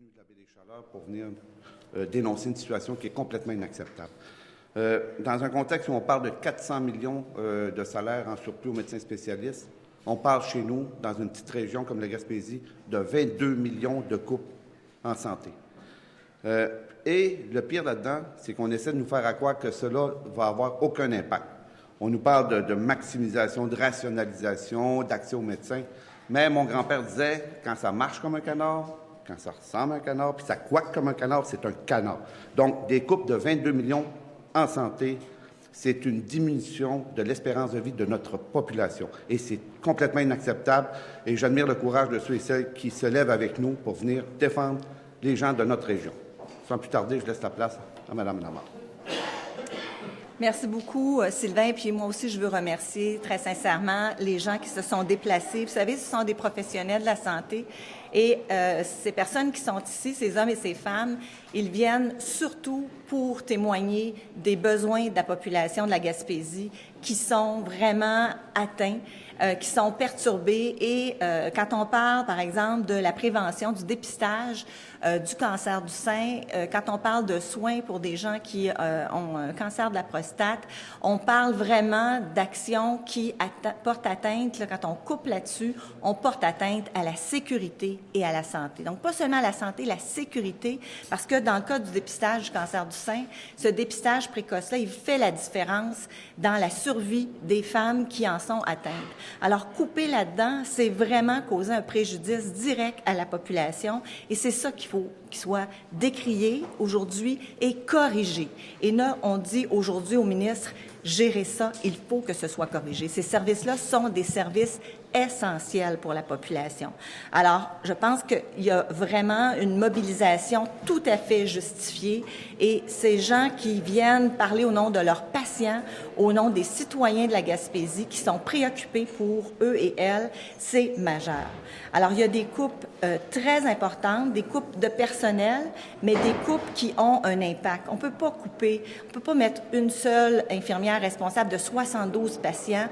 de la baie des Chaleurs pour venir dénoncer une situation qui est complètement inacceptable. Dans un contexte où on parle de 400 millions de salaires en surplus aux médecins spécialistes, on parle chez nous, dans une petite région comme la Gaspésie, de 22 millions de couples en santé. Et le pire là-dedans, c'est qu'on essaie de nous faire croire que cela va avoir aucun impact. On nous parle de maximisation, de rationalisation, d'accès aux médecins. Mais mon grand-père disait, quand ça marche comme un canard, quand ça ressemble à un canard, puis ça couaque comme un canard, c'est un canard. Donc, des coupes de 22 millions en santé, c'est une diminution de l'espérance de vie de notre population. Et c'est complètement inacceptable. Et j'admire le courage de ceux et celles qui se lèvent avec nous pour venir défendre les gens de notre région. Sans plus tarder, je laisse la place à Mme Lamar. Merci beaucoup, Sylvain. Puis moi aussi, je veux remercier très sincèrement les gens qui se sont déplacés. Vous savez, ce sont des professionnels de la santé. Et ces personnes qui sont ici, ces hommes et ces femmes, ils viennent surtout pour témoigner des besoins de la population de la Gaspésie qui sont vraiment atteints, qui sont perturbés. Et quand on parle, par exemple, de la prévention, du dépistage du cancer du sein, quand on parle de soins pour des gens qui ont un cancer de la prostate, on parle vraiment d'actions qui portent atteinte, là, quand on coupe là-dessus, on porte atteinte à la sécurité et à la santé. Donc, pas seulement à la santé, la sécurité, parce que dans le cas du dépistage du cancer du sein, ce dépistage précoce-là, il fait la différence dans la survie des femmes qui en sont atteintes. Alors, couper là-dedans, c'est vraiment causer un préjudice direct à la population et c'est ça qu'il faut qu'il soit décrié aujourd'hui et corrigé. Et là, on dit aujourd'hui au ministre, gérer ça, il faut que ce soit corrigé. Ces services-là sont des services essentiels pour la population. Alors, je pense qu'il y a vraiment une mobilisation tout à fait justifiée et ces gens qui viennent parler au nom de leurs patients, au nom des citoyens de la Gaspésie qui sont préoccupés pour eux et elles, c'est majeur. Alors, il y a des coupes très importantes, des coupes de personnel, mais des coupes qui ont un impact. On peut pas couper, on peut pas mettre une seule infirmière responsable de 72 patients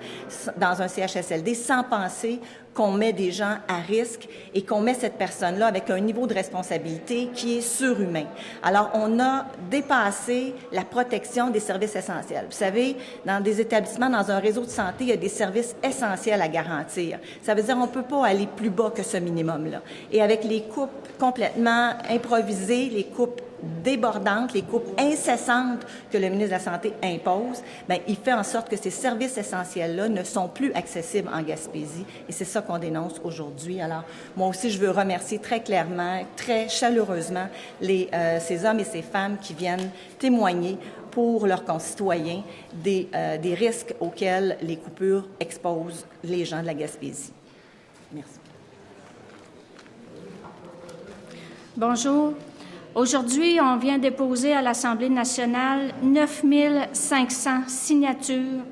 dans un CHSLD sans penser qu'on met des gens à risque et qu'on met cette personne-là avec un niveau de responsabilité qui est surhumain. Alors, on a dépassé la protection des services essentiels. Vous savez, dans des établissements, dans un réseau de santé, il y a des services essentiels à garantir. Ça veut dire qu'on ne peut pas aller plus bas que ce minimum-là. Et avec les coupes complètement improvisées, les coupes débordantes, les coupes incessantes que le ministre de la Santé impose, bien, il fait en sorte que ces services essentiels-là ne sont plus accessibles en Gaspésie. Et c'est ça qu'on dénonce aujourd'hui. Alors, moi aussi, je veux remercier très clairement, très chaleureusement ces hommes et ces femmes qui viennent témoigner pour leurs concitoyens des risques auxquels les coupures exposent les gens de la Gaspésie. Merci. Bonjour. Aujourd'hui, on vient déposer à l'Assemblée nationale 9 500 signatures,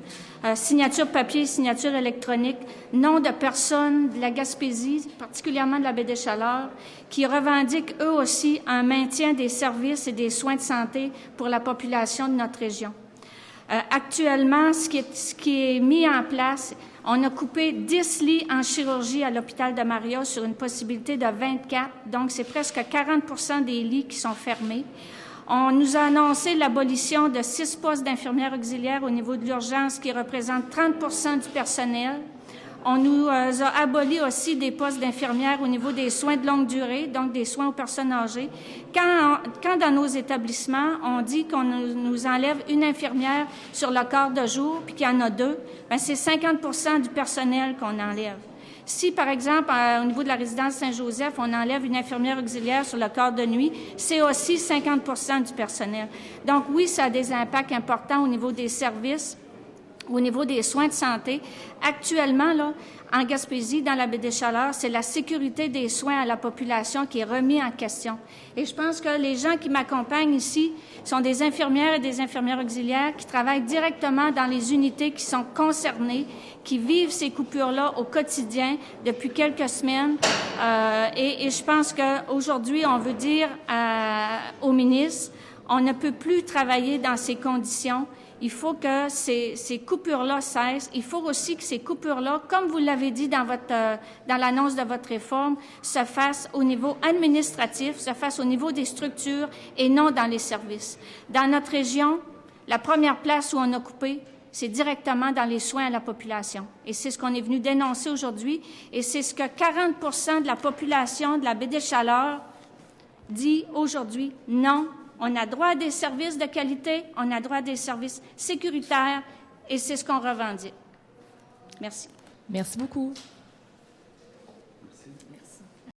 signatures papier, signatures électroniques, noms de personnes de la Gaspésie, particulièrement de la baie des Chaleurs, qui revendiquent eux aussi un maintien des services et des soins de santé pour la population de notre région. Actuellement, ce qui est mis en place, on a coupé 10 lits en chirurgie à l'hôpital de Maria sur une possibilité de 24, donc c'est presque 40 des lits qui sont fermés. On nous a annoncé l'abolition de 6 postes d'infirmières auxiliaires au niveau de l'urgence qui représentent 30 du personnel. On nous a aboli aussi des postes d'infirmières au niveau des soins de longue durée, donc des soins aux personnes âgées. Quand dans nos établissements, on dit qu'on nous enlève une infirmière sur le quart de jour, puis qu'il y en a 2, bien, c'est 50 du personnel qu'on enlève. Si, par exemple, au niveau de la résidence Saint-Joseph, on enlève une infirmière auxiliaire sur le quart de nuit, c'est aussi 50 du personnel. Donc, oui, ça a des impacts importants au niveau des services, au niveau des soins de santé. Actuellement, là, en Gaspésie, dans la baie des Chaleurs, c'est la sécurité des soins à la population qui est remise en question. Et je pense que les gens qui m'accompagnent ici sont des infirmières et des infirmières auxiliaires qui travaillent directement dans les unités qui sont concernées, qui vivent ces coupures-là au quotidien depuis quelques semaines. Et je pense qu'aujourd'hui, on veut dire au ministre, on ne peut plus travailler dans ces conditions. Il faut que ces coupures-là cessent. Il faut aussi que ces coupures-là, comme vous l'avez dit dans l'annonce de votre réforme, se fassent au niveau administratif, se fassent au niveau des structures et non dans les services. Dans notre région, la première place où on a coupé, c'est directement dans les soins à la population. Et c'est ce qu'on est venu dénoncer aujourd'hui. Et c'est ce que 40 de la population de la baie des Chaleurs dit aujourd'hui. Non, on a droit à des services de qualité, on a droit à des services sécuritaires, et c'est ce qu'on revendique. Merci. Merci beaucoup.